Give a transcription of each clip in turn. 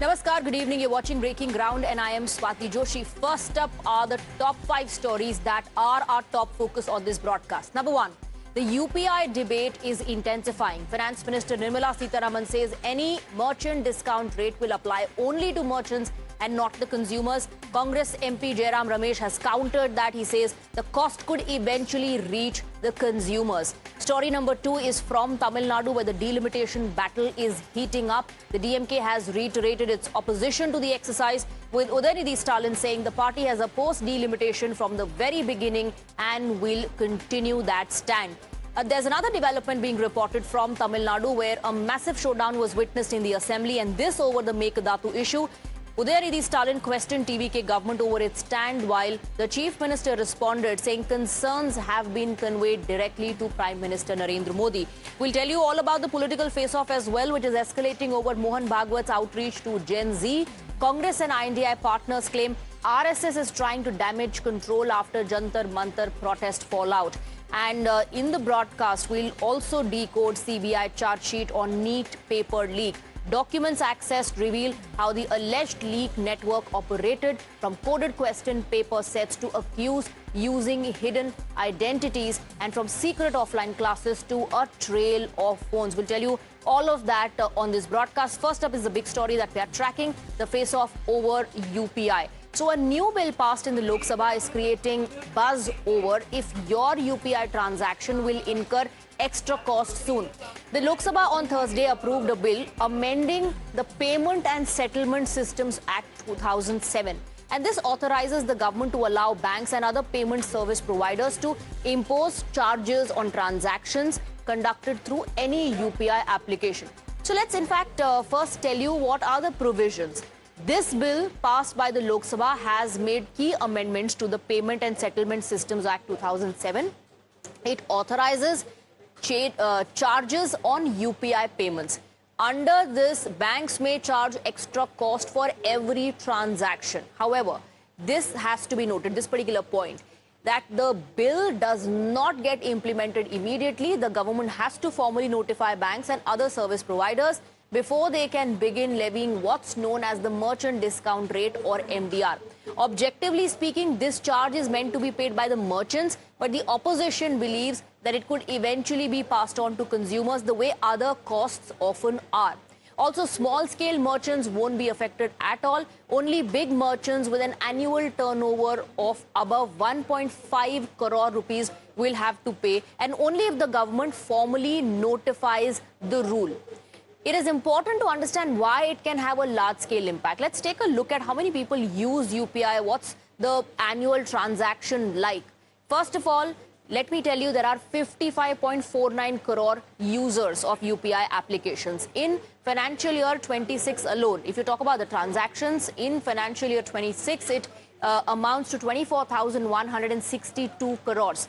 Namaskar, good evening. You're watching Breaking Ground and I am Swati Joshi. First up are the top 5 stories that are our top focus on this broadcast. Number 1, the UPI debate is intensifying. Finance Minister Nirmala Sitharaman says any merchant discount rate will apply only to merchants and not the consumers. Congress MP Jairam Ramesh has countered that. He says the cost could eventually reach the consumers. Story number 2 is from Tamil Nadu, where the delimitation battle is heating up. The DMK has reiterated its opposition to the exercise, with Udayanidhi Stalin saying the party has opposed delimitation from the very beginning and will continue that stand. There's another development being reported from Tamil Nadu, where a massive showdown was witnessed in the assembly, and this over the Mekadatu issue. Udayanidhi Stalin questioned TVK government over its stand, while the Chief Minister responded saying concerns have been conveyed directly to Prime Minister Narendra Modi. We'll tell you all about the political face-off as well, which is escalating over Mohan Bhagwat's outreach to Gen Z. Congress and INDI partners claim RSS is trying to damage control after Jantar Mantar protest fallout. And in the broadcast, we'll also decode CBI charge sheet on NEET paper leak. Documents accessed reveal how the alleged leak network operated, from coded question paper sets to accuse using hidden identities, and from secret offline classes to a trail of phones. We'll tell you all of that on this broadcast. First up is the big story that we are tracking, the face-off over UPI. So a new bill passed in the Lok Sabha is creating buzz over if your UPI transaction will incur extra cost soon. The Lok Sabha on Thursday approved a bill amending the Payment and Settlement Systems Act 2007. And this authorizes the government to allow banks and other payment service providers to impose charges on transactions conducted through any UPI application. So let's in fact first tell you what are the provisions. This bill passed by the Lok Sabha has made key amendments to the Payment and Settlement Systems Act 2007. It authorizes charges on UPI payments. Under this, banks may charge extra cost for every transaction. However, this has to be noted, this particular point, that the bill does not get implemented immediately. The government has to formally notify banks and other service providers before they can begin levying what's known as the merchant discount rate, or MDR. Objectively speaking, this charge is meant to be paid by the merchants, but the opposition believes that it could eventually be passed on to consumers the way other costs often are. Also, small-scale merchants won't be affected at all. Only big merchants with an annual turnover of above 1.5 crore rupees will have to pay, and only if the government formally notifies the rule. It is important to understand why it can have a large-scale impact. Let's take a look at how many people use UPI, what's the annual transaction like. First of all, let me tell you there are 55.49 crore users of UPI applications. In financial year 26 alone, if you talk about the transactions, in financial year 26, it amounts to 24,162 crores.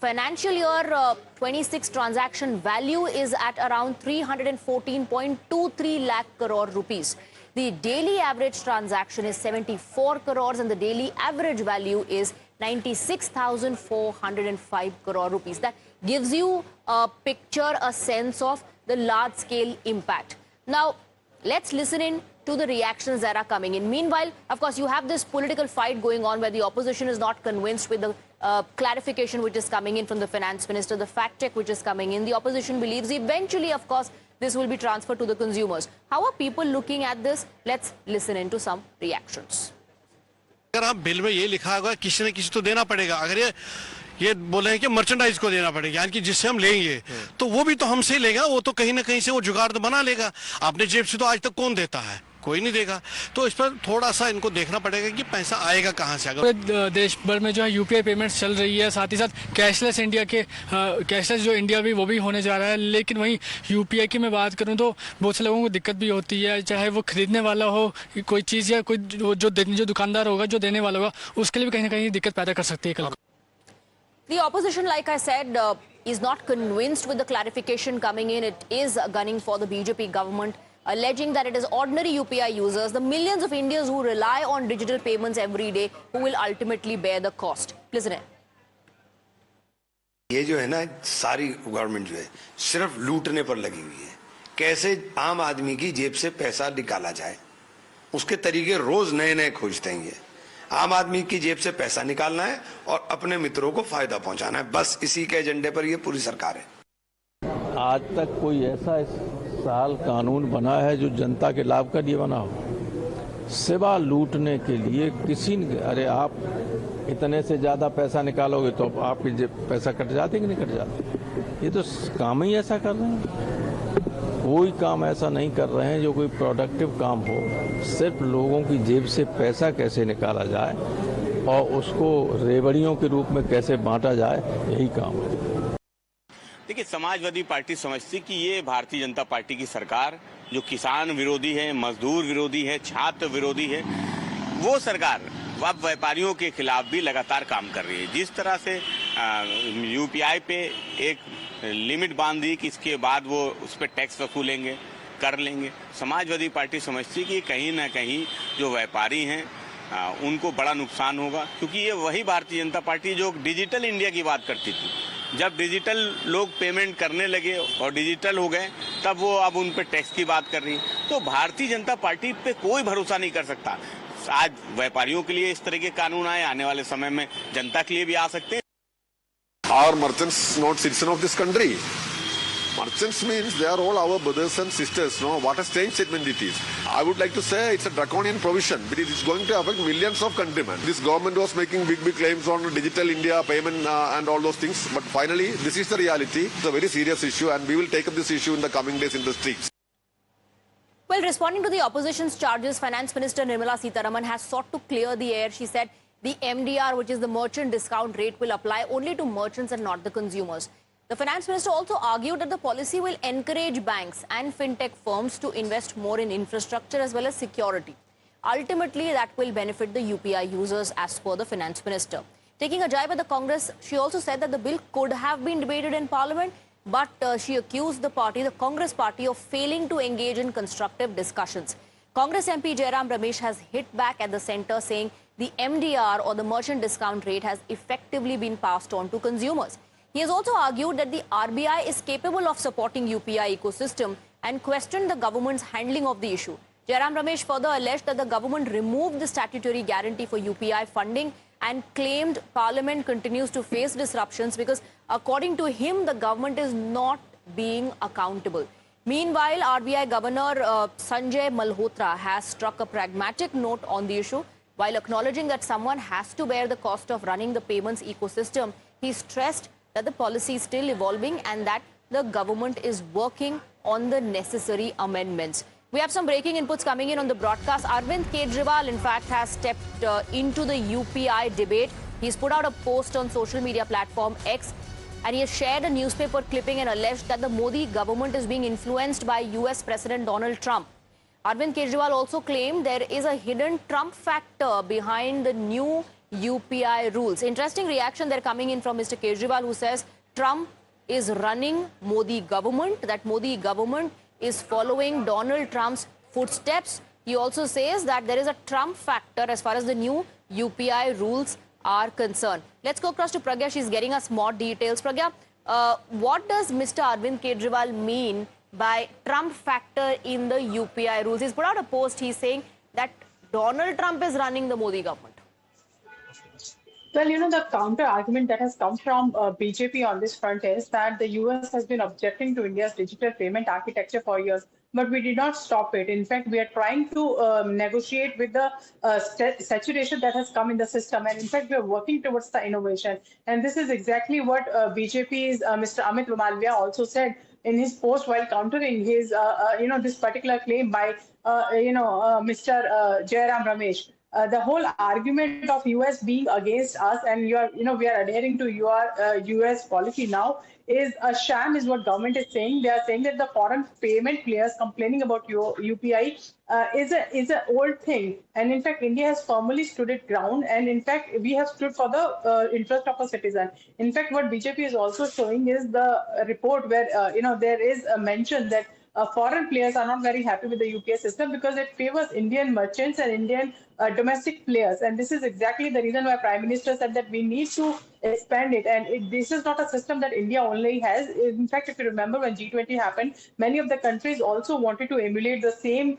Financial year 26 transaction value is at around 314.23 lakh crore rupees. The daily average transaction is 74 crores and the daily average value is 96,405 crore rupees. That gives you a picture, a sense of the large-scale impact. Now, let's listen in to the reactions that are coming in. Meanwhile, of course, you have this political fight going on where the opposition is not convinced with the clarification which is coming in from the finance minister, the fact check which is coming in. The opposition believes eventually, of course, this will be transferred to the consumers. How are people looking at this? Let's listen into some reactions. अगर आप bill में ये लिखा होगा किसी न किसी तो देना पड़ेगा, अगर ये बोले हैं कि मर्चेंडाइज को देना पड़ेगा, यानी कि जिससे हम लेंगे तो वो भी तो हमसे लेगा, वो तो कहीं ना कहीं से वो जुगाड़ तो बना लेगा. आपने जेब से तो आज तक कौन देता है? कोई नहीं देगा. तो इस पर थोड़ा सा इनको देखना पड़ेगा कि पैसा आएगा कहां से. अगर देश भर में जो है यूपीआई पेमेंट्स चल रही है, साथ ही साथ कैशलेस इंडिया के कैशलेस जो इंडिया भी वो भी होने जा रहा है, लेकिन वहीं यूपीआई की मैं बात करूं तो बहुत से लोगों को दिक्कत भी होती है, चाहे वो खरीदने वाला हो कोई चीज़ या कोई जो दुकानदार होगा, जो देने वाला होगा, उसके लिए भी कहीं ना कहीं दिक्कत पैदा कर सकती है. The opposition, like I said, is not convinced with the clarification coming in. It is gunning for the BJP government, alleging that it is ordinary UPI users, the millions of Indians who rely on digital payments every day, who will ultimately bear the cost. Listen in. ये जो है ना, सारी government जो है सिर्फ लूटने पर लगी हुई है. कैसे आम आदमी की जेब से पैसा निकाला जाए, उसके तरीके रोज नए नए खोजते हैं। ये आम आदमी की जेब से पैसा निकालना है और अपने मित्रों को फायदा पहुंचाना है, बस इसी के एजेंडे पर ये पूरी सरकार है। आज तक कोई ऐसा इस साल कानून बना है जो जनता के लाभ के लिए बना हो? सिवा लूटने के लिए किसी ने, अरे आप इतने से ज़्यादा पैसा निकालोगे तो आपकी जेब पैसा कट जाते कि नहीं कट जाते? ये तो काम ही ऐसा कर रहे हैं। कोई काम ऐसा नहीं कर रहे हैं जो कोई प्रोडक्टिव काम हो। सिर्फ लोगों की जेब से पैसा कैसे निकाला जाए और उसको रेवड़ियों के रूप में कैसे बांटा जाए, यही काम है। देखिए, समाजवादी पार्टी समझती कि ये भारतीय जनता पार्टी की सरकार जो किसान विरोधी है, मजदूर विरोधी है, छात्र विरोधी है, वो सरकार अब व्यापारियों के खिलाफ भी लगातार काम कर रही है। जिस तरह से यूपीआई पे एक लिमिट बांध दी कि इसके बाद वो उस पर टैक्स वसूलेंगे, कर लेंगे, समाजवादी पार्टी समझती कि कहीं ना कहीं जो व्यापारी हैं उनको बड़ा नुकसान होगा, क्योंकि ये वही भारतीय जनता पार्टी जो डिजिटल इंडिया की बात करती थी। जब डिजिटल लोग पेमेंट करने लगे और डिजिटल हो गए, तब वो अब उन पे टैक्स की बात कर रही है। तो भारतीय जनता पार्टी पे कोई भरोसा नहीं कर सकता। आज व्यापारियों के लिए इस तरह के कानून आए, आने वाले समय में जनता के लिए भी आ सकते हैं। Are merchants not citizen of this country? Merchants means they are all our brothers and sisters. No, what a strange statement it is. I would like to say it's a draconian provision, but it is going to affect millions of countrymen. This government was making big claims on digital India payment and all those things, but finally this is the reality. It's a very serious issue, and we will take up this issue in the coming days in the streets. Well, responding to the opposition's charges, Finance Minister Nirmala Sitharaman has sought to clear the air. She said the MDR, which is the merchant discount rate, will apply only to merchants and not the consumers. The Finance Minister also argued that the policy will encourage banks and fintech firms to invest more in infrastructure as well as security. Ultimately, that will benefit the UPI users, as per the Finance Minister. Taking a jibe at the Congress, she also said that the bill could have been debated in Parliament, but she accused the Congress party, of failing to engage in constructive discussions. Congress MP Jairam Ramesh has hit back at the centre, saying the MDR, or the merchant discount rate, has effectively been passed on to consumers. He has also argued that the RBI is capable of supporting UPI ecosystem and questioned the government's handling of the issue. Jairam Ramesh further alleged that the government removed the statutory guarantee for UPI funding and claimed Parliament continues to face disruptions because, according to him, the government is not being accountable. Meanwhile, RBI Governor Sanjay Malhotra has struck a pragmatic note on the issue. While acknowledging that someone has to bear the cost of running the payments ecosystem, he stressed that the policy is still evolving and that the government is working on the necessary amendments. We have some breaking inputs coming in on the broadcast. Arvind Kejriwal, in fact, has stepped into the UPI debate. He's put out a post on social media platform X, and he has shared a newspaper clipping and alleged that the Modi government is being influenced by US President Donald Trump. Arvind Kejriwal also claimed there is a hidden Trump factor behind the new UPI rules. Interesting reaction there coming in from Mr. Kejriwal, who says Trump is running Modi government, that Modi government is following Donald Trump's footsteps. He also says that there is a Trump factor as far as the new UPI rules are concerned. Let's go across to Pragya. She's getting us more details. Pragya, what does Mr. Arvind Kejriwal mean by Trump factor in the UPI rules? He's put out a post. He's saying that Donald Trump is running the Modi government. Well, the counter argument that has come from BJP on this front is that the US has been objecting to India's digital payment architecture for years, but we did not stop it. In fact, we are trying to negotiate with the saturation that has come in the system. And in fact, we are working towards the innovation. And this is exactly what BJP's Mr. Amit Malviya also said in his post while countering his, this particular claim by, Mr. Jairam Ramesh. The whole argument of US being against us and we are adhering to your US policy now is a sham, is what government is saying. They are saying that the foreign payment players complaining about your UPI is a old thing. And in fact, India has firmly stood its ground. And in fact, we have stood for the interest of a citizen. In fact, what BJP is also showing is the report where, there is a mention that foreign players are not very happy with the UPI system because it favors Indian merchants and Indian domestic players. And this is exactly the reason why Prime Minister said that we need to expand it. And this is not a system that India only has. In fact, if you remember when G20 happened, many of the countries also wanted to emulate the same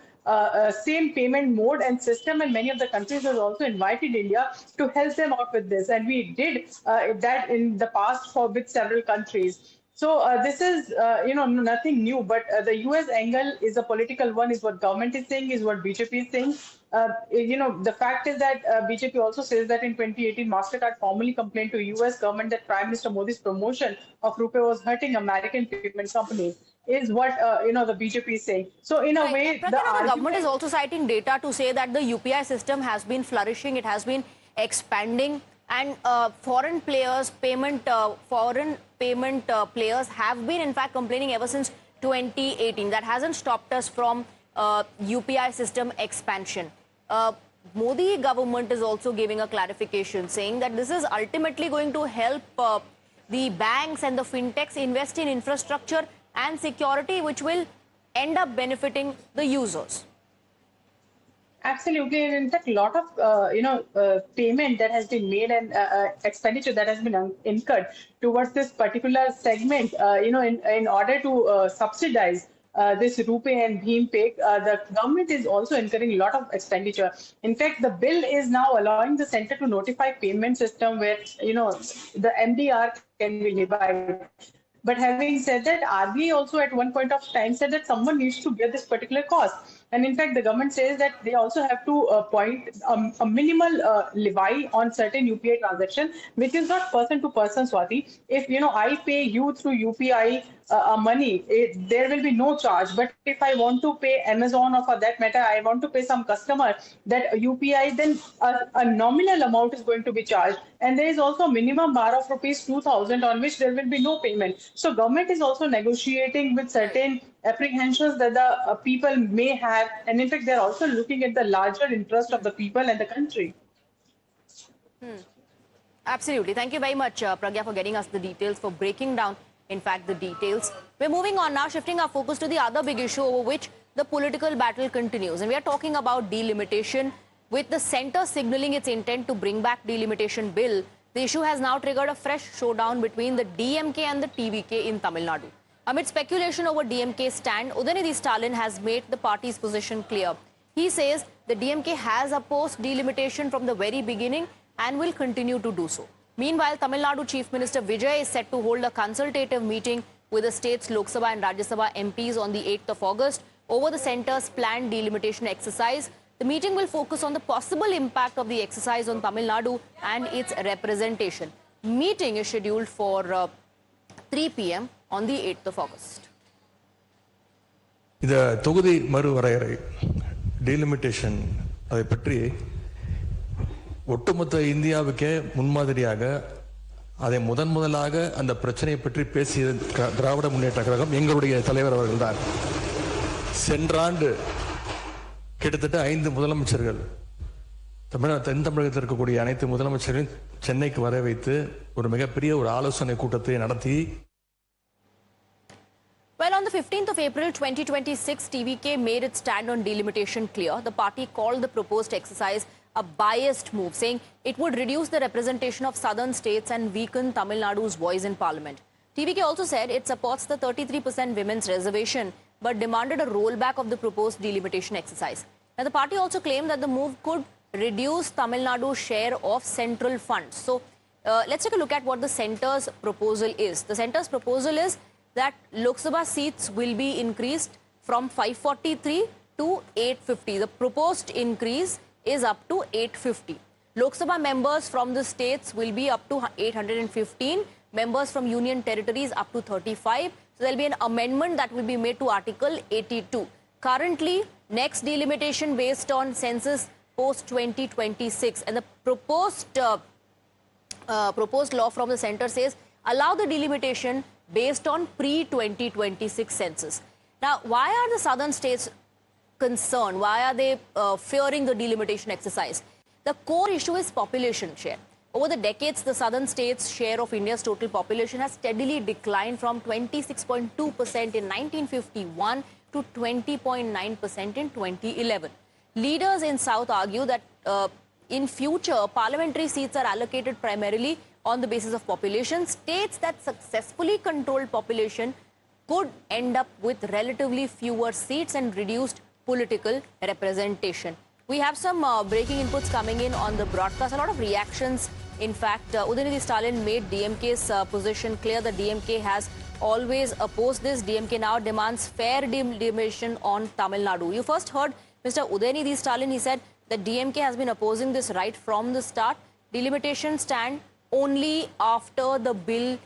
payment mode and system, and many of the countries have also invited India to help them out with this. And we did that in the past with several countries. So this is, nothing new, but the US angle is a political one, is what government is saying, is what BJP is saying. The fact is that BJP also says that in 2018, MasterCard formally complained to US government that Prime Minister Modi's promotion of RuPay was hurting American payment companies, is what, the BJP is saying. So in a way, the government is also citing data to say that the UPI system has been flourishing, it has been expanding, and foreign players have been in fact complaining ever since 2018. That hasn't stopped us from UPI system expansion. Modi government is also giving a clarification saying that this is ultimately going to help the banks and the fintechs invest in infrastructure and security, which will end up benefiting the users. Absolutely, and in fact, a lot of payment that has been made and expenditure that has been incurred towards this particular segment, in order to subsidize this RuPay and BhimPay, the government is also incurring a lot of expenditure. In fact, the bill is now allowing the center to notify payment system where the MDR can be levied. But having said that, RBI also at one point of time said that someone needs to bear this particular cost. And in fact, the government says that they also have to point a minimal levy on certain UPI transaction, which is not person to person, Swati. If, I pay you through UPI money, there will be no charge. But if I want to pay Amazon, or for that matter, I want to pay some customer that UPI, then a nominal amount is going to be charged. And there is also a minimum bar of ₹2,000 on which there will be no payment. So government is also negotiating with certain apprehensions that the people may have. And in fact, they're also looking at the larger interest of the people and the country. Absolutely. Thank you very much, Pragya, for getting us the details, for breaking down, in fact, the details. We're moving on now, shifting our focus to the other big issue over which the political battle continues. And we are talking about delimitation. With the centre signalling its intent to bring back delimitation bill, the issue has now triggered a fresh showdown between the DMK and the TVK in Tamil Nadu. Amid speculation over DMK's stand, Udayanidhi Stalin has made the party's position clear. He says the DMK has opposed delimitation from the very beginning and will continue to do so. Meanwhile, Tamil Nadu Chief Minister Vijay is set to hold a consultative meeting with the state's Lok Sabha and Rajya Sabha MPs on the 8th of August over the centre's planned delimitation exercise. The meeting will focus on the possible impact of the exercise on Tamil Nadu and its representation. Meeting is scheduled for 3 p.m. on the 8th of August. இந்த தொகுதி மறுவரையறை delimitation அதை பற்றி ஒட்டுமொத்த இந்தியாவுக்கே முன்மாதிரியாக அதை முதலாக அந்த பிரச்சனையை பற்றி பேசிய திராவிட முன்னேற்ற கழகம் எங்களுடைய தலைவர் அவர்கள்தான். சென்ற ஆண்டு கிட்டத்தட்ட 5 முதலமைச்சர்கள் தென் தமிழகத்தில் இருக்கக்கூடிய அனைத்து முதலமைச்சர்களையும் சென்னைக்கு வர வைத்து ஒரு மிகப்பெரிய ஒரு ஆலோசனை கூட்டத்தை நடத்தி. Well, on the 15th of April 2026, TVK made its stand on delimitation clear. The party called the proposed exercise a biased move, saying it would reduce the representation of southern states and weaken Tamil Nadu's voice in parliament. TVK also said it supports the 33% women's reservation, but demanded a rollback of the proposed delimitation exercise. Now, the party also claimed that the move could reduce Tamil Nadu's share of central funds. So, let's take a look at what the centre's proposal is. The centre's proposal is that Lok Sabha seats will be increased from 543 to 850. The proposed increase is up to 850. Lok Sabha members from the states will be up to 815. Members from union territories up to 35. So there will be an amendment that will be made to Article 82. Currently, next delimitation based on census post 2026, and the proposed law from the centre says allow the delimitation based on pre-2026 census. Now, why are the southern states concerned? Why are they fearing the delimitation exercise? The core issue is population share. Over the decades, the southern states' share of India's total population has steadily declined from 26.2% in 1951 to 20.9% in 2011. Leaders in South argue that in future, parliamentary seats are allocated primarily on the basis of population. States that successfully controlled population could end up with relatively fewer seats and reduced political representation. We have some breaking inputs coming in on the broadcast. A lot of reactions. In fact, Udayanidhi Stalin made DMK's position clear that DMK has always opposed this. DMK now demands fair delimitation on Tamil Nadu. You first heard Mr. Udayanidhi Stalin. He said that DMK has been opposing this right from the start. Delimitation stand only after the bill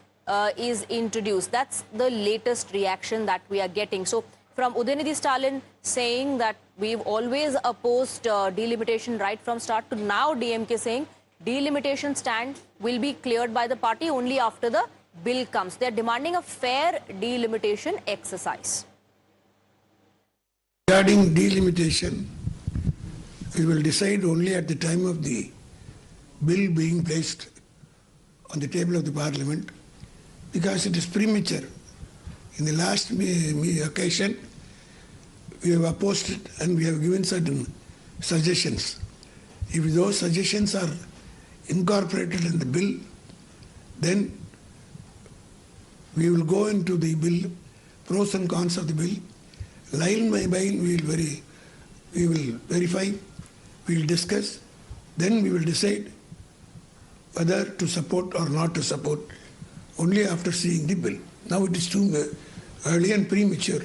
is introduced. That's the latest reaction that we are getting. So from Udayanidhi Stalin saying that we've always opposed delimitation right from start to now DMK saying delimitation stand will be cleared by the party only after the bill comes. They're demanding a fair delimitation exercise. Regarding delimitation, we will decide only at the time of the bill being placed on the table of the parliament, because it is premature. In the last occasion, we have opposed it and we have given certain suggestions. If those suggestions are incorporated in the bill, then we will go into the bill, pros and cons of the bill. Line by line we will verify, we will discuss, then we will decide whether to support or not to support only after seeing the bill. Now it is too early and premature.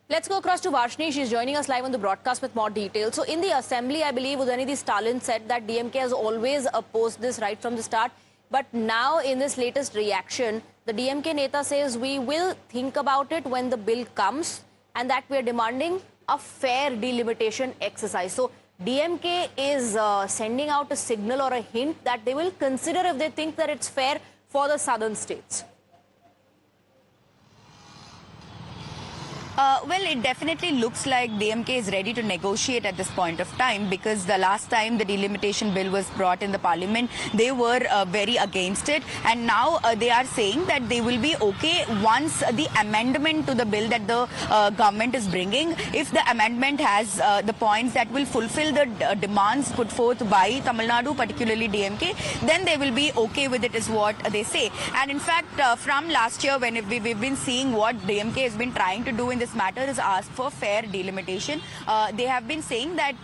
Let's go across to Varshni. She's joining us live on the broadcast with more details. So in the assembly, I believe Udayanidhi Stalin said that DMK has always opposed this right from the start. But now in this latest reaction, the DMK Neta says we will think about it when the bill comes and that we are demanding a fair delimitation exercise. So DMK is sending out a signal or a hint that they will consider if they think that it's fair for the southern states. Well, it definitely looks like DMK is ready to negotiate at this point of time, because the last time the delimitation bill was brought in the parliament, they were very against it. And now they are saying that they will be okay once the amendment to the bill that the government is bringing, if the amendment has the points that will fulfill the demands put forth by Tamil Nadu, particularly DMK, then they will be okay with it, is what they say. And in fact, from last year, when we've been seeing what DMK has been trying to do in this matter is ask for fair delimitation. They have been saying that,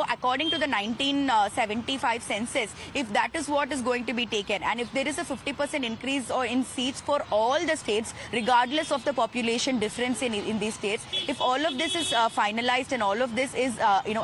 according to the 1975 census, if that is what is going to be taken, and if there is a 50% increase or in seats for all the states, regardless of the population difference in these states, if all of this is finalized and all of this is,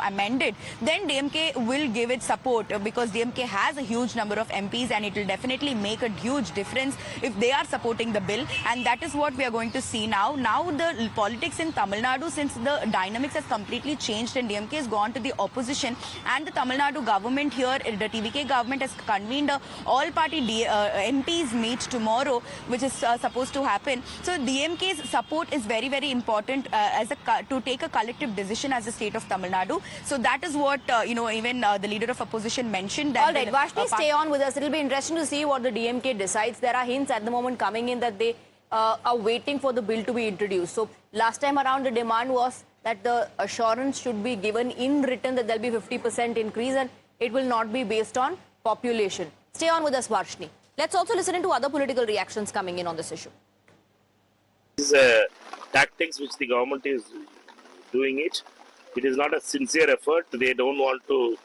amended, then DMK will give it support, because DMK has a huge number of MPs and it will definitely make a huge difference if they are supporting the bill. And that is what we are going to see now. Now the politics in Tamil Nadu, since the dynamics has completely changed and DMK has gone to the opposition, and the Tamil Nadu government here, the TVK government has convened a all-party MPs meet tomorrow, which is supposed to happen. So DMK's support is very, very important to take a collective decision as the state of Tamil Nadu. So that is what, even the leader of opposition mentioned. That all right, Vashni, stay on with us. It will be interesting to see what the DMK decides. There are hints at the moment coming in that they are waiting for the bill to be introduced. So last time around, the demand was that the assurance should be given in written that there will be 50% increase and it will not be based on population. Stay on with us, Varshni. Let's also listen to other political reactions coming in on this issue. These tactics which the government is doing it is not a sincere effort. They don't want to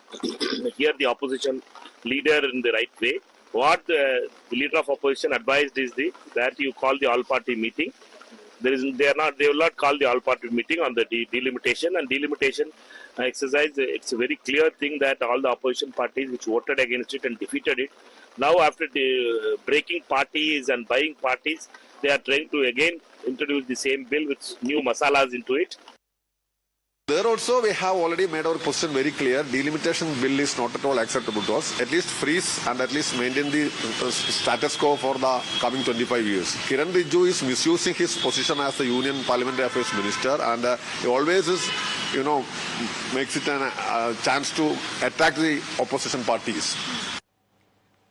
hear the opposition leader in the right way. What the leader of opposition advised is that you call the all-party meeting. They will not call the all-party meeting on the delimitation and delimitation exercise. It's a very clear thing that all the opposition parties which voted against it and defeated it, now after the breaking parties and buying parties, they are trying to again introduce the same bill with new masalas into it. There also we have already made our position very clear. Delimitation bill is not at all acceptable to us. At least freeze and at least maintain the status quo for the coming 25 years. Kiran Rijiju is misusing his position as the Union Parliamentary Affairs Minister, and he always is, makes it a chance to attack the opposition parties.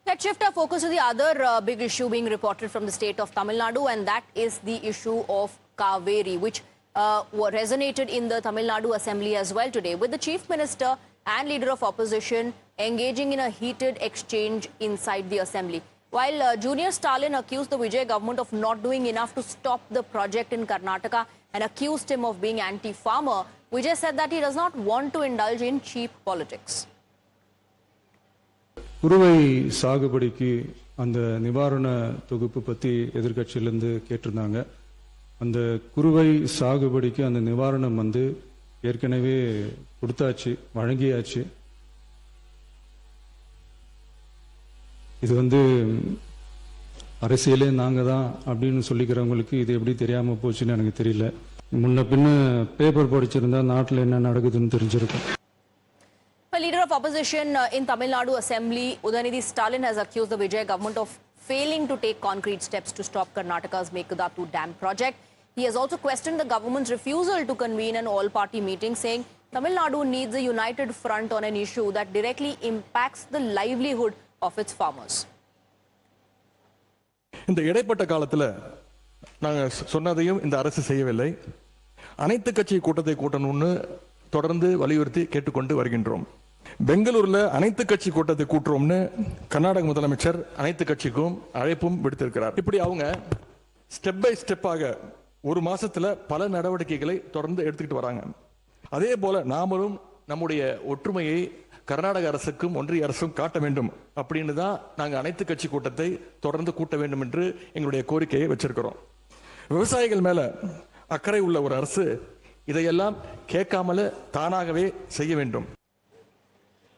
Let's shift our focus to the other big issue being reported from the state of Tamil Nadu, and that is the issue of Kaveri, which resonated in the Tamil Nadu Assembly as well today, with the Chief Minister and leader of opposition engaging in a heated exchange inside the assembly. While Junior Stalin accused the Vijay government of not doing enough to stop the project in Karnataka and accused him of being anti-farmer, Vijay said that he does not want to indulge in cheap politics. குறுவை சாகுபடிக்கு அந்த நிவாரண தொகுப்பு பற்றி எதிர்க்கட்சியிலேருந்து கேட்டிருந்தாங்க. அந்த குறுவை சாகுபடிக்கு அந்த நிவாரணம் ஏற்கனவே கொடுத்தாச்சு, வழங்கியாச்சு. இது அரசியலே நாங்க தான் அப்படின்னு சொல்லிக்கிறவங்களுக்கு இது எப்படி தெரியாம போச்சுன்னு எனக்கு தெரியல. முன்ன பின்ன பேப்பர் படிச்சிருந்தா நாட்டில் என்ன நடக்குதுன்னு தெரிஞ்சிருக்கும். The leader of opposition in Tamil Nadu Assembly, Udanidhi Stalin, has accused the Vijay government of failing to take concrete steps to stop Karnataka's Meghdatu Dam project. He has also questioned the government's refusal to convene an all-party meeting, saying Tamil Nadu needs a united front on an issue that directly impacts the livelihood of its farmers. இந்த இடைப்பட்ட காலத்தில் நாங்கள் சொன்னதையும் இந்த அரசு செய்யவில்லை. அனைத்து கட்சி கூட்டத்தை கூட்டணும்னு தொடர்ந்து வலியுறுத்தி கேட்டுக்கொண்டு வருகின்றோம். பெங்களூர்ல அனைத்து கட்சி கூட்டத்தை கூட்டுறோம்னு கர்நாடக முதலமைச்சர் அனைத்து கட்சிக்கும் அழைப்பும் விடுத்திருக்கிறார். இப்படி அவங்க ஸ்டெப் பை ஸ்டெப்பாக ஒரு மாசத்துல பல நடவடிக்கைகளை தொடர்ந்து எடுத்துக்கிட்டு வராங்க. அதே போல நாமளும் நம்முடைய ஒற்றுமையை கர்நாடக அரசுக்கும் ஒன்றிய அரசும் காட்ட வேண்டும் அப்படின்னு தான் நாங்கள் அனைத்து கட்சி கூட்டத்தை தொடர்ந்து கூட்ட வேண்டும் என்று எங்களுடைய கோரிக்கையை வச்சிருக்கிறோம். விவசாயிகள் மேல அக்கறை உள்ள ஒரு அரசு இதையெல்லாம் கேட்காமல தானாகவே செய்ய வேண்டும்.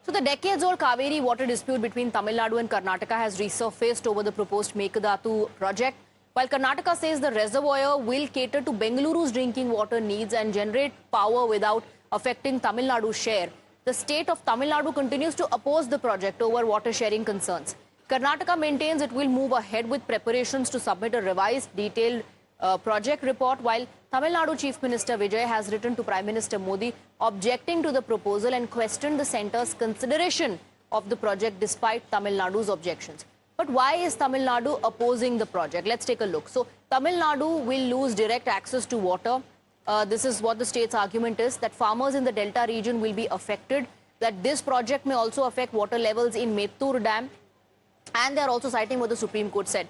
So the decades-old Kaveri water dispute between Tamil Nadu and Karnataka has resurfaced over the proposed Meghdatu project. While Karnataka says the reservoir will cater to Bengaluru's drinking water needs and generate power without affecting Tamil Nadu's share, the state of Tamil Nadu continues to oppose the project over water sharing concerns. Karnataka maintains it will move ahead with preparations to submit a revised, detailed project report, while Tamil Nadu Chief Minister Vijay has written to Prime Minister Modi objecting to the proposal and questioned the centre's consideration of the project despite Tamil Nadu's objections. But why is Tamil Nadu opposing the project? Let's take a look. So Tamil Nadu will lose direct access to water. This is what the state's argument is, that farmers in the Delta region will be affected, that this project may also affect water levels in Mettur Dam, and they're also citing what the Supreme Court said.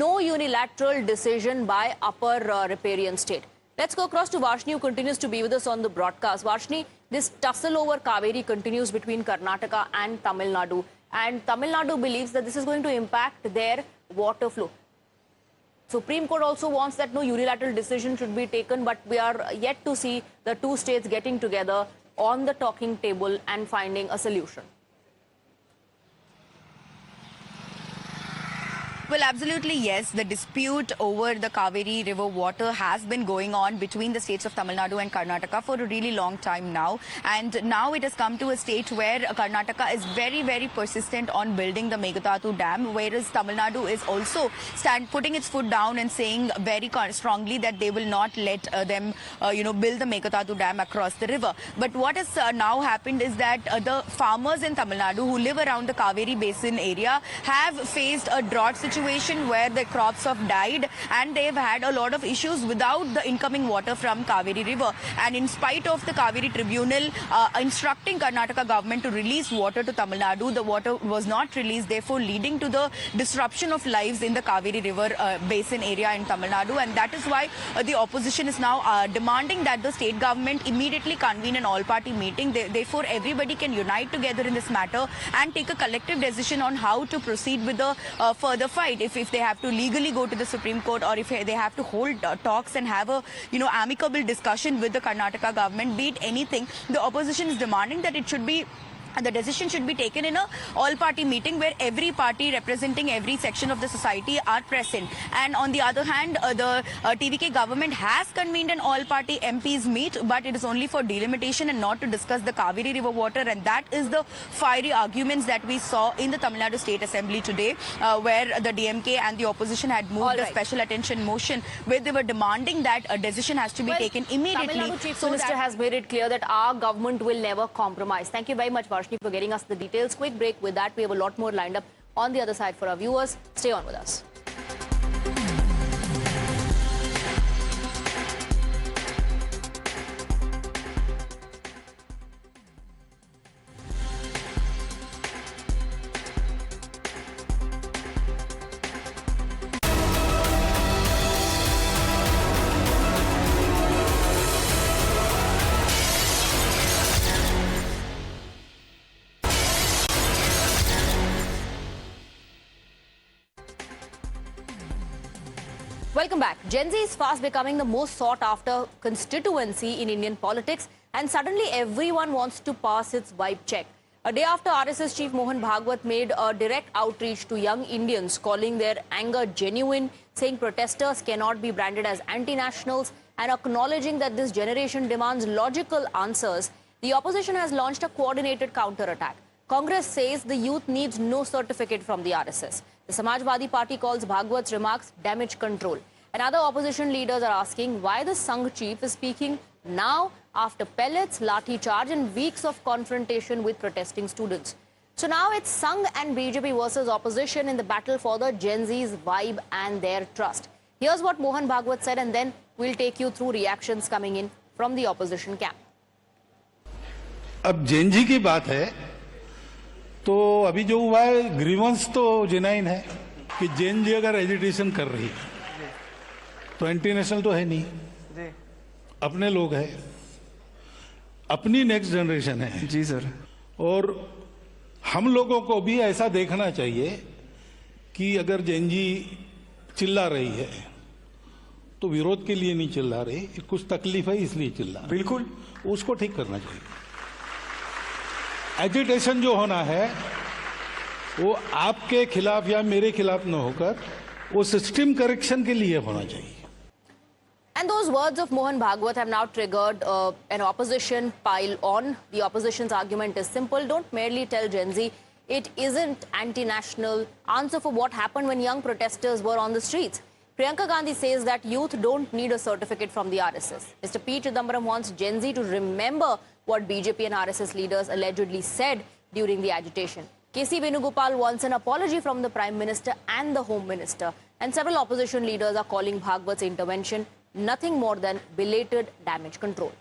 No unilateral decision by upper riparian state. Let's go across to Varshni, who continues to be with us on the broadcast. Varshni, this tussle over Kaveri continues between Karnataka and Tamil Nadu. And Tamil Nadu believes that this is going to impact their water flow. Supreme Court also wants that no unilateral decision should be taken, but we are yet to see the two states getting together on the talking table and finding a solution. Well, absolutely, yes. The dispute over the Kaveri River water has been going on between the states of Tamil Nadu and Karnataka for a really long time now. And now it has come to a state where Karnataka is very, very persistent on building the Meghdatu Dam, whereas Tamil Nadu is also putting its foot down and saying very strongly that they will not let them, build the Meghdatu Dam across the river. But what has now happened is that the farmers in Tamil Nadu who live around the Kaveri Basin area have faced a drought situation where the crops have died and they've had a lot of issues without the incoming water from Kaveri River. And in spite of the Kaveri Tribunal instructing Karnataka government to release water to Tamil Nadu, the water was not released, therefore leading to the disruption of lives in the Kaveri River basin area in Tamil Nadu. And that is why the opposition is now demanding that the state government immediately convene an all-party meeting. Therefore, everybody can unite together in this matter and take a collective decision on how to proceed with the further fight. If they have to legally go to the Supreme Court, or if they have to hold talks and have a amicable discussion with the Karnataka government, be it anything, the opposition is demanding that it should be the decision should be taken in a all-party meeting where every party representing every section of the society are present. And on the other hand, the TVK government has convened an all-party MPs meet, but it is only for delimitation and not to discuss the Kaveri River water. And that is the fiery arguments that we saw in the Tamil Nadu State Assembly today, where the DMK and the opposition had moved a special attention motion where they were demanding that a decision has to be taken immediately. Tamil Nadu Chief Minister has made it clear that our government will never compromise. Thank you very much, Varshni, for getting us the details. Quick break. With that, we have a lot more lined up on the other side for our viewers. Stay on with us. Welcome back. Gen Z is fast becoming the most sought after constituency in Indian politics, and suddenly everyone wants to pass its vibe check. A day after RSS chief Mohan Bhagwat made a direct outreach to young Indians, calling their anger genuine, saying protesters cannot be branded as anti-nationals, and acknowledging that this generation demands logical answers, the opposition has launched a coordinated counter-attack. Congress says the youth needs no certificate from the RSS. The Samajwadi Party calls Bhagwat's remarks damage control. And other opposition leaders are asking why the Sangh chief is speaking now after pellets, lathi charge and weeks of confrontation with protesting students. So now it's Sangh and BJP versus opposition in the battle for the Gen Z's vibe and their trust. Here's what Mohan Bhagwat said, and then we'll take you through reactions coming in from the opposition camp. अब जेन जी की बात है तो अभी जो हुआ है grievance तो जेन्युइन है कि जेन जी अगर एजिटेशन कर रही है तो एंटी नेशनल तो है नहीं, अपने लोग हैं, अपनी नेक्स्ट जनरेशन है जी सर। और हम लोगों को भी ऐसा देखना चाहिए कि अगर जेन जी चिल्ला रही है तो विरोध के लिए नहीं चिल्ला रही, कुछ तकलीफ है इसलिए चिल्ला, बिल्कुल उसको ठीक करना चाहिए। एजिटेशन जो होना है वो आपके खिलाफ या मेरे खिलाफ न होकर वो सिस्टम करेक्शन के लिए होना चाहिए। And those words of Mohan Bhagwat have now triggered an opposition pile on. The opposition's argument is simple. Don't merely tell Gen Z it isn't anti-national. Answer for what happened when young protesters were on the streets. Priyanka Gandhi says that youth don't need a certificate from the RSS. Mr. P. Chidambaram wants Gen Z to remember what BJP and RSS leaders allegedly said during the agitation. K.C. Venugopal wants an apology from the Prime Minister and the Home Minister. And several opposition leaders are calling Bhagwat's intervention nothing more than belated damage control.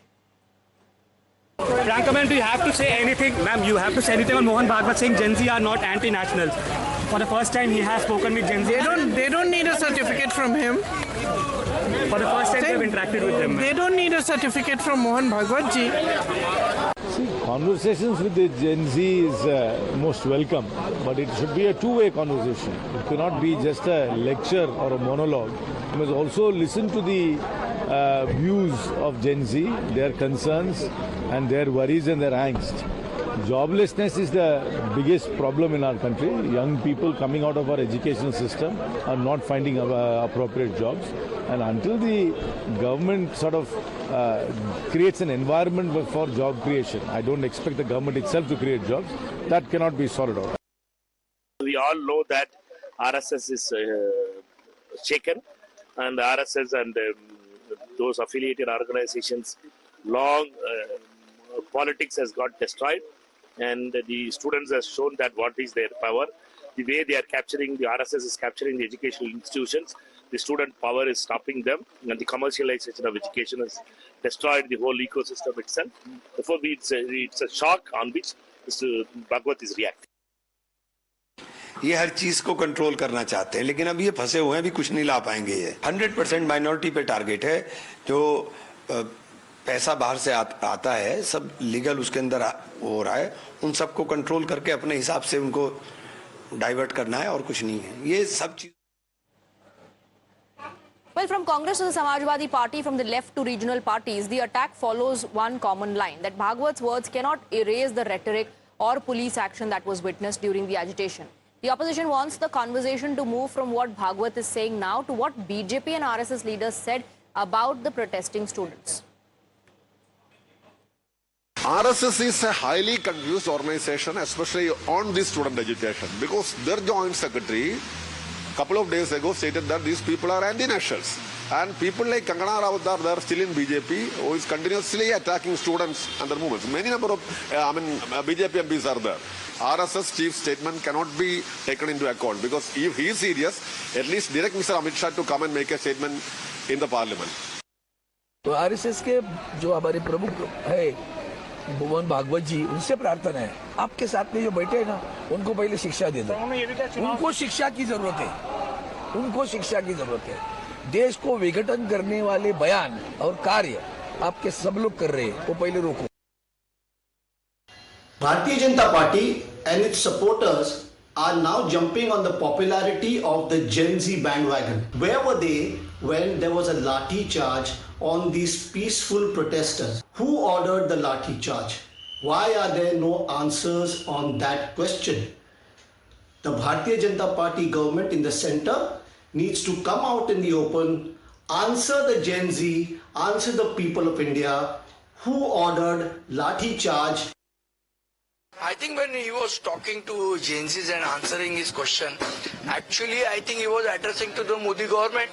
Priyanka ma'am, do you have to say anything? Ma'am, you have to say anything on Mohan Bhagwat saying Gen Z are not anti-nationals. For the first time, he has spoken with Gen Z. They don't need a certificate from him. For the first time, they've interacted with them. They don't need a certificate from Mohan Bhagwat ji. See, conversations with the Gen Z is most welcome, but it should be a two-way conversation. It cannot be just a lecture or a monologue. You must also listen to the views of Gen Z, their concerns and their worries and their angst. Joblessness is the biggest problem in our country. Young people coming out of our education system are not finding appropriate jobs. And until the government sort of creates an environment for job creation, I don't expect the government itself to create jobs. That cannot be sorted out. We all know that RSS is shaken, and the RSS and those affiliated organizations, long politics has got destroyed, and the students have shown that what is their power. The way they are capturing, the RSS is capturing the educational institutions, the student power is stopping them, and the commercialization of education has destroyed the whole ecosystem itself. Therefore, it's a shock on which Mr. Bhagwat is reacting. ये हर चीज को control करना चाहते हैं, लेकिन अब ये फंसे हुए हैं, भी कुछ नहीं ला पाएंगे। ये 100% माइनॉरिटी पे टारगेट है। जो पैसा बाहर से आता है, सब लीगल उसके अंदर हो रहा है, उन सबको कंट्रोल करके अपने हिसाब से उनको डाइवर्ट करना है और कुछ नहीं है। ये सब चीज। Well, from Congress to the Samajwadi Party, from the left to regional parties, the attack follows one common line, that Bhagwat's words cannot erase the rhetoric or police action that was witnessed during the agitation. The opposition wants the conversation to move from what Bhagwat is saying now to what BJP and RSS leaders said about the protesting students. RSS is a highly confused organization, especially on this student agitation, because their joint secretary a couple of days ago stated that these people are anti-nationals. And people like Kangana Rautar, they are still in BJP, who is continuously attacking students and their movements. Many number of BJP MPs are there. RSS chief statement cannot be taken into account, because if he is serious, at least direct Mr. Amit Shah to come and make a statement in the parliament. तो RSS के जो हमारे प्रमुख है मोहन भागवत जी, उनसे प्रार्थना है, आपके साथ में जो बैठे हैं ना, उनको पहले शिक्षा दे दो। उनको शिक्षा की जरूरत है, उनको शिक्षा की जरूरत है। देश को विघटन करने वाले बयान और कार्य आपके सब लोग कर रहे हैं, वो पहले रोको। Bharatiya Janata Party and its supporters are now jumping on the popularity of the Gen Z bandwagon. Where were they when there was a lathi charge on these peaceful protesters. Who ordered the lathi charge? Why are there no answers on that question? The Bharatiya Janata Party government in the center needs to come out in the open, answer the Gen Z, answer the people of India. Who ordered lathi charge? I think when he was talking to Gen Zs and answering his question, actually I think he was addressing to the Modi government,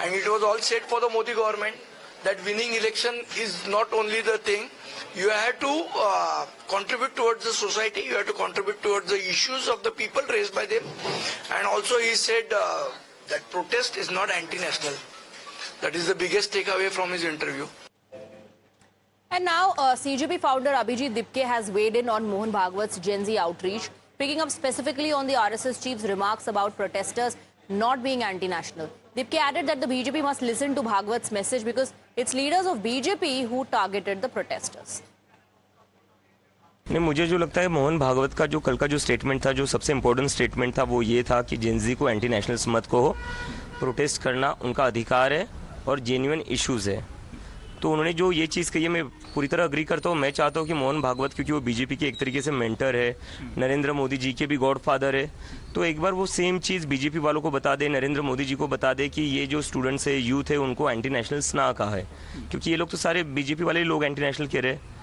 and it was all said for the Modi government that winning election is not only the thing. You have to contribute towards the society, you have to contribute towards the issues of the people raised by them. And also he said that protest is not anti-national. That is the biggest takeaway from his interview. And now CJP founder Abhijit Dipke has weighed in on Mohan Bhagwat's Gen Z outreach, picking up specifically on the RSS chief's remarks about protesters not being anti-national. Dipke added that the BJP must listen to Bhagwat's message because it's leaders of BJP who targeted the protesters. नहीं, मुझे जो लगता है मोहन भागवत का जो कल का जो स्टेटमेंट था, जो सबसे इम्पोर्टेंट स्टेटमेंट था, वो ये था कि जेनजी को एंटी नेशनल्स मत कहो, प्रोटेस्ट करना उनका अधिकार है और जेन्युइन इश्यूज़ है। तो उन्होंने जो ये चीज़ कही है मैं पूरी तरह अग्री करता हूँ। मैं चाहता हूँ कि मोहन भागवत, क्योंकि वो बीजेपी के एक तरीके से मेंटर है, नरेंद्र मोदी जी के भी गॉडफादर है, तो एक बार वो सेम चीज़ बीजेपी वालों को बता दे, नरेंद्र मोदी जी को बता दे कि ये जो स्टूडेंट्स है, यूथ है, उनको एंटी नेशनल्स ना कहा है, क्योंकि ये लोग तो सारे बीजेपी वाले लोग एंटी नेशनल कह रहे हैं।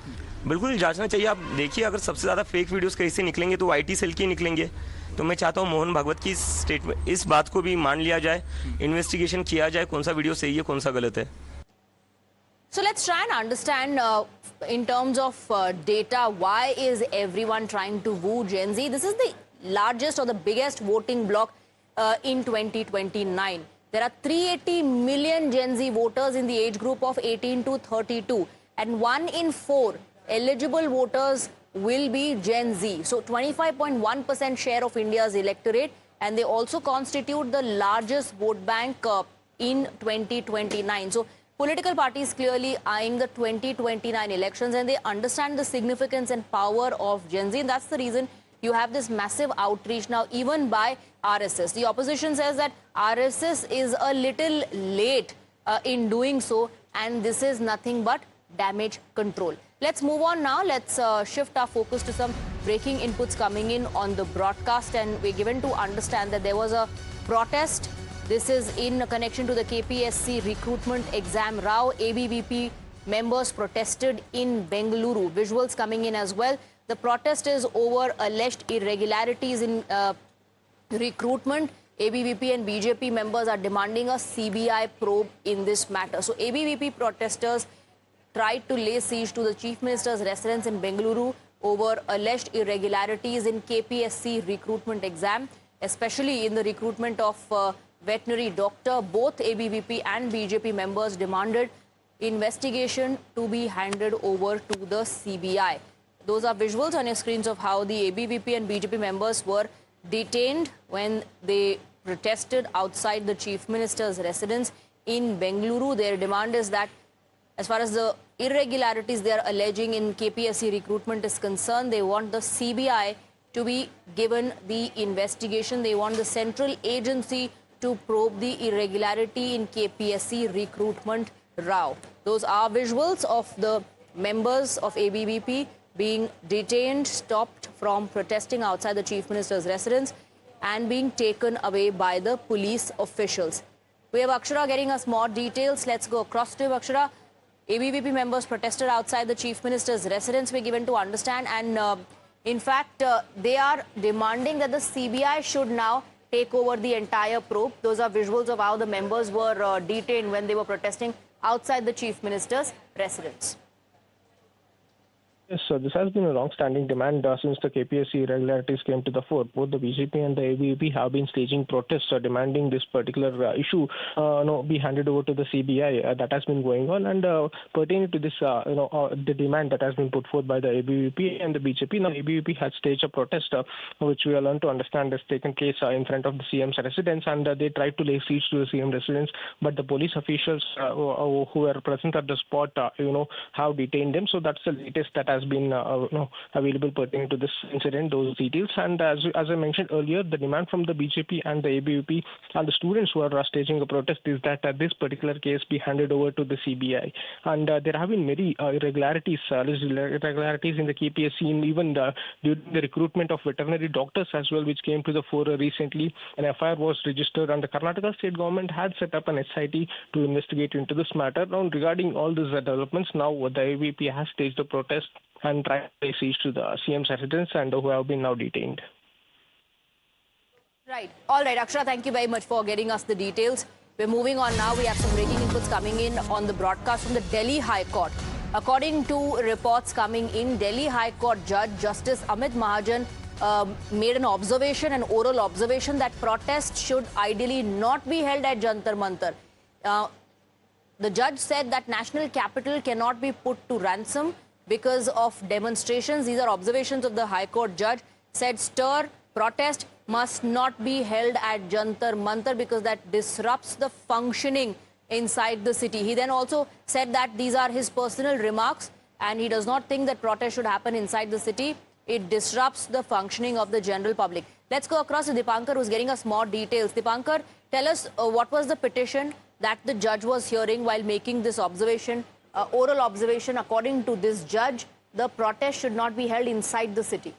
बिल्कुल जांचना चाहिए। आप देखिए, अगर सबसे ज़्यादा फेक वीडियोस कहीं से निकलेंगे तो IT सेल के ही निकलेंगे। तो मैं चाहता हूँ मोहन भागवत की स्टेटमेंट, इस बात को भी मान लिया जाए, इन्वेस्टिगेशन किया जाए, कौन सा वीडियो सही है, कौन सा गलत है। So let's try and understand in terms of data, why is everyone trying to woo Gen Z? This is the largest or the biggest voting bloc in 2029. There are 380 million Gen Z voters in the age group of 18 to 32, and 1 in 4 eligible voters will be Gen Z. So 25.1% share of India's electorate, and they also constitute the largest vote bank in 2029. So political parties clearly eyeing the 2029 elections, and they understand the significance and power of Gen Z. And that's the reason you have this massive outreach now, even by RSS. The opposition says that RSS is a little late in doing so, and this is nothing but damage control. Let's move on now. Let's shift our focus to some breaking inputs coming in on the broadcast, and we're given to understand that there was a protest. This is in connection to the KPSC recruitment exam. Row ABVP members protested in Bengaluru. Visuals coming in as well. The protest is over alleged irregularities in recruitment. ABVP and BJP members are demanding a CBI probe in this matter. So ABVP protesters tried to lay siege to the Chief Minister's residence in Bengaluru over alleged irregularities in KPSC recruitment exam, especially in the recruitment of veterinary doctor. Both ABVP and BJP members demanded investigation to be handed over to the CBI. Those are visuals on your screens of how the ABVP and BJP members were detained when they protested outside the Chief Minister's residence in Bengaluru. Their demand is that as far as the irregularities they are alleging in KPSC recruitment is concerned, they want the CBI to be given the investigation. They want the central agency to probe the irregularity in KPSC recruitment row. Those are visuals of the members of ABVP being detained, stopped from protesting outside the Chief Minister's residence and being taken away by the police officials. We have Akshara getting us more details. Let's go across to Akshara. ABVP members protested outside the Chief Minister's residence, we're given to understand, and in fact, they are demanding that the CBI should now take over the entire probe. Those are visuals of how the members were detained when they were protesting outside the Chief Minister's residence. Yes, so this has been a long-standing demand since the KPSC irregularities came to the fore. Both the BJP and the ABVP have been staging protests demanding this particular issue be handed over to the CBI. That has been going on, and pertaining to this, the demand that has been put forth by the ABVP and the BJP. Now, ABVP has staged a protest, which we are learned to understand has taken place in front of the CM's residence, and they tried to lay siege to the CM residence, but the police officials who were present at the spot, have detained them. So that's the latest that has has been available pertaining to this incident, those details. And as I mentioned earlier, the demand from the BJP and the ABVP and the students who are staging a protest is that this particular case be handed over to the CBI. And there have been many irregularities in the KPSC, and even during the recruitment of veterinary doctors as well, which came to the fore recently. An FIR was registered, and the Karnataka state government had set up an SIT to investigate into this matter. Now, regarding all these developments, now the ABVP has staged a protest and tried to pay siege to the CM's residents, and who have been now detained. Right. All right, Akshara, thank you very much for getting us the details. We're moving on now. We have some breaking inputs coming in on the broadcast from the Delhi High Court. According to reports coming in, Delhi High Court Judge Justice Amit Mahajan made an observation, an oral observation, that protests should ideally not be held at Jantar Mantar. The judge said that national capital cannot be put to ransom because of demonstrations. These are observations of the High Court judge. Said protest must not be held at Jantar Mantar because that disrupts the functioning inside the city. He then also said that these are his personal remarks and he does not think that protest should happen inside the city. It disrupts the functioning of the general public. Let's go across to Dipankar, who's getting us more details. Dipankar, tell us what was the petition that the judge was hearing while making this observation, oral observation. According to this judge, the protest should not be held inside the city.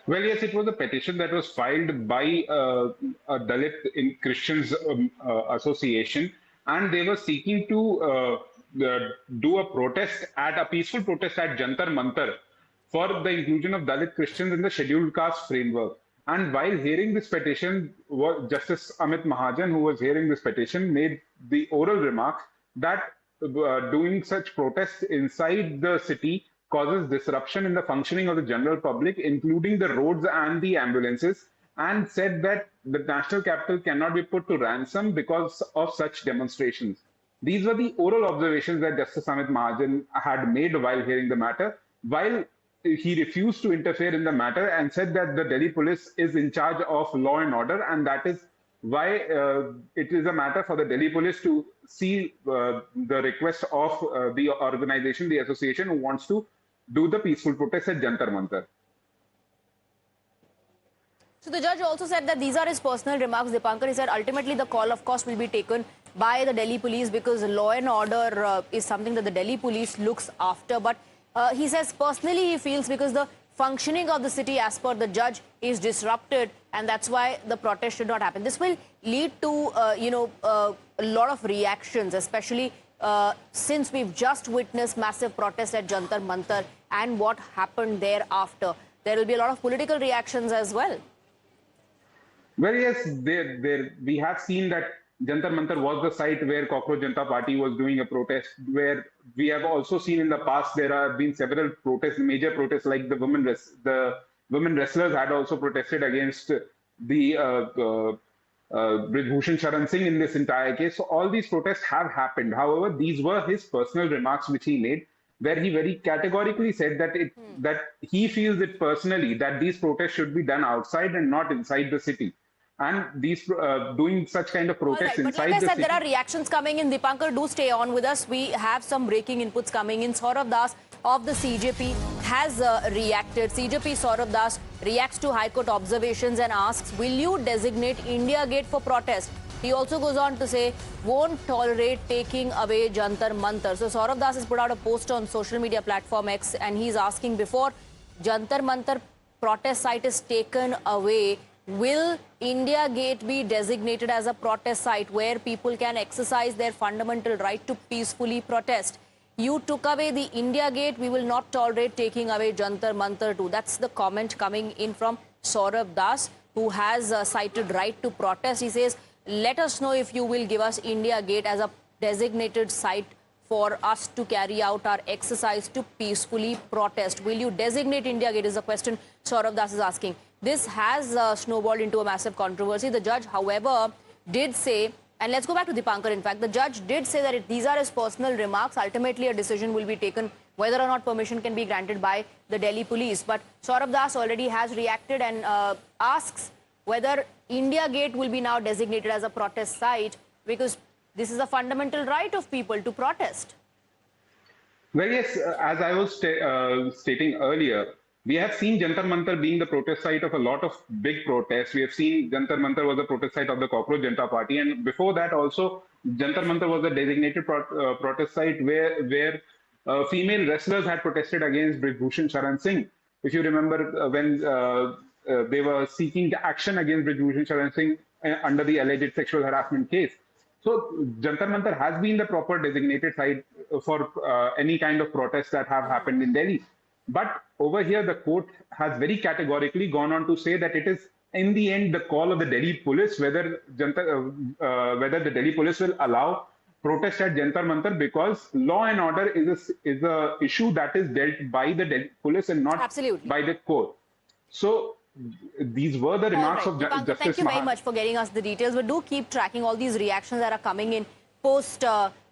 Well, yes, it was a petition that was filed by a Dalit Christians association, and they were seeking to do a peaceful protest at Jantar Mantar for the inclusion of Dalit Christians in the scheduled caste framework. And while hearing this petition, Justice Amit Mahajan, who was hearing this petition, made the oral remark that doing such protests inside the city causes disruption in the functioning of the general public, including the roads and the ambulances, and said that the national capital cannot be put to ransom because of such demonstrations. These were the oral observations that Justice Amit Mahajan had made while hearing the matter, while he refused to interfere in the matter and said that the Delhi police is in charge of law and order, and that is why it is a matter for the Delhi police to see the request of the organization, the association, who wants to do the peaceful protest at Jantar Mantar. So the judge also said that these are his personal remarks. Dipankar, he said ultimately the call, of course, will be taken by the Delhi police because law and order is something that the Delhi police looks after. But he says personally he feels because the functioning of the city, as per the judge, is disrupted, and that's why the protest should not happen. This will lead to, a lot of reactions, especially since we've just witnessed massive protests at Jantar Mantar and what happened thereafter. There will be a lot of political reactions as well. Well, yes, we have seen that Jantar Mantar was the site where Cockroach Janata Party was doing a protest, where we have also seen in the past there have been several protests, major protests, like the women wrestlers had also protested against the Brijbhushan Sharan Singh in this entire case. So all these protests have happened. However, these were his personal remarks which he made, where he very categorically said that he feels it personally that these protests should be done outside and not inside the city. And these doing such kind of protests inside the city. But like I said, there are reactions coming in. Dipankar, do stay on with us. We have some breaking inputs coming in. Saurav Das of the CJP has reacted. CJP Saurav Das reacts to High Court observations and asks, will you designate India Gate for protest? He also goes on to say, won't tolerate taking away Jantar Mantar. So Saurav Das has put out a post on social media platform X, and he's asking, before Jantar Mantar protest site is taken away, will India Gate be designated as a protest site where people can exercise their fundamental right to peacefully protest? You took away the India Gate, we will not tolerate taking away Jantar Mantar too. That's the comment coming in from Saurav Das, who has cited right to protest. He says, let us know if you will give us India Gate as a designated site for us to carry out our exercise to peacefully protest. Will you designate India Gate is the question Saurav Das is asking. This has snowballed into a massive controversy. The judge, however, did say, and let's go back to Dipankar, in fact, the judge did say that these are his personal remarks. Ultimately, a decision will be taken whether or not permission can be granted by the Delhi police. But Saurav Das already has reacted and asks whether India Gate will be now designated as a protest site, because this is a fundamental right of people to protest. Well, yes, as I was stating earlier, we have seen Jantar Mantar being the protest site of a lot of big protests. We have seen Jantar Mantar was the protest site of the Cockroach Janata Party, and before that also, Jantar Mantar was a designated protest site where female wrestlers had protested against Brijbhushan Sharan Singh. If you remember when they were seeking action against Brijbhushan Sharan Singh under the alleged sexual harassment case. So Jantar Mantar has been the proper designated site for any kind of protests that have happened in Delhi. But over here, the court has very categorically gone on to say that it is in the end the call of the Delhi police whether the Delhi police will allow protest at Jantar Mantar, because law and order is a issue that is dealt by the Delhi police and not by the court. So these were the remarks of Justice Thank you very much for getting us the details. But do keep tracking all these reactions that are coming in post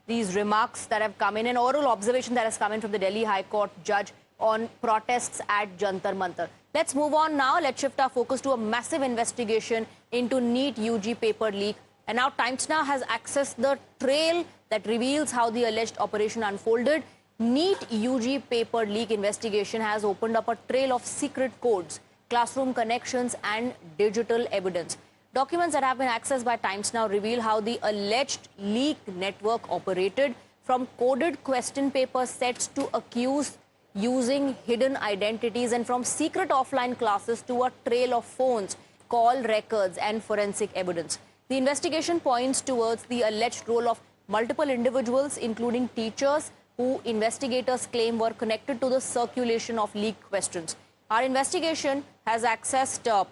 these remarks that have come in, an oral observation that has come in from the Delhi High Court judge on protests at Jantar Mantar. Let's move on now. Let's shift our focus to a massive investigation into NEET-UG paper leak. And now Times Now has accessed the trail that reveals how the alleged operation unfolded. NEET-UG paper leak investigation has opened up a trail of secret codes, classroom connections and digital evidence. Documents that have been accessed by Times Now reveal how the alleged leak network operated, from coded question paper sets to accused using hidden identities, and from secret offline classes to a trail of phones, call records and forensic evidence. The investigation points towards the alleged role of multiple individuals, including teachers, who investigators claim were connected to the circulation of leaked questions. Our investigation has accessed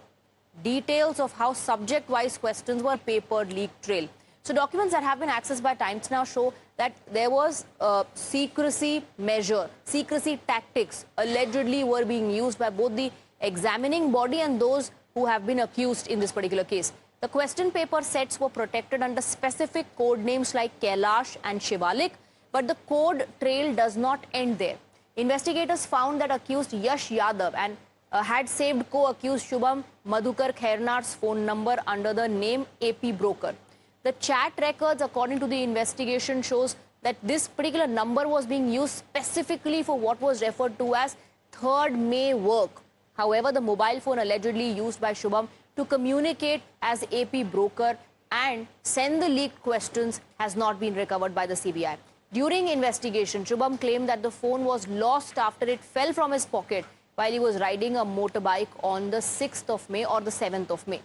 details of how subject-wise questions were paper leak trail. So documents that have been accessed by Times Now show that there was secrecy tactics allegedly were being used by both the examining body and those who have been accused in this particular case. The question paper sets were protected under specific code names like Kailash and Shivalik, but the code trail does not end there. Investigators found that accused Yash Yadav and had saved co-accused Shubham Madhukar Khairnar's phone number under the name AP Broker. The chat records, according to the investigation, shows that this particular number was being used specifically for what was referred to as third May work. However, the mobile phone allegedly used by Shubham to communicate as AP Broker and send the leaked questions has not been recovered by the CBI. During investigation, Shubham claimed that the phone was lost after it fell from his pocket while he was riding a motorbike on the 6th of May or the 7th of May.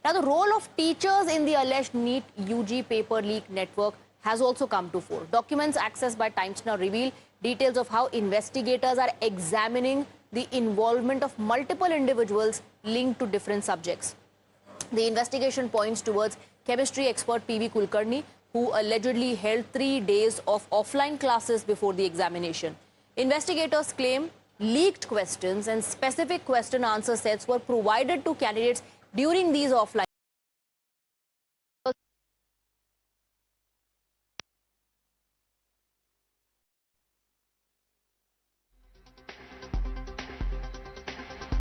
Now, the role of teachers in the alleged NEET-UG paper leak network has also come to fore. Documents accessed by Times Now reveal details of how investigators are examining the involvement of multiple individuals linked to different subjects. The investigation points towards chemistry expert PV Kulkarni, who allegedly held 3 days of offline classes before the examination. Investigators claim leaked questions and specific question answer sets were provided to candidates during these offline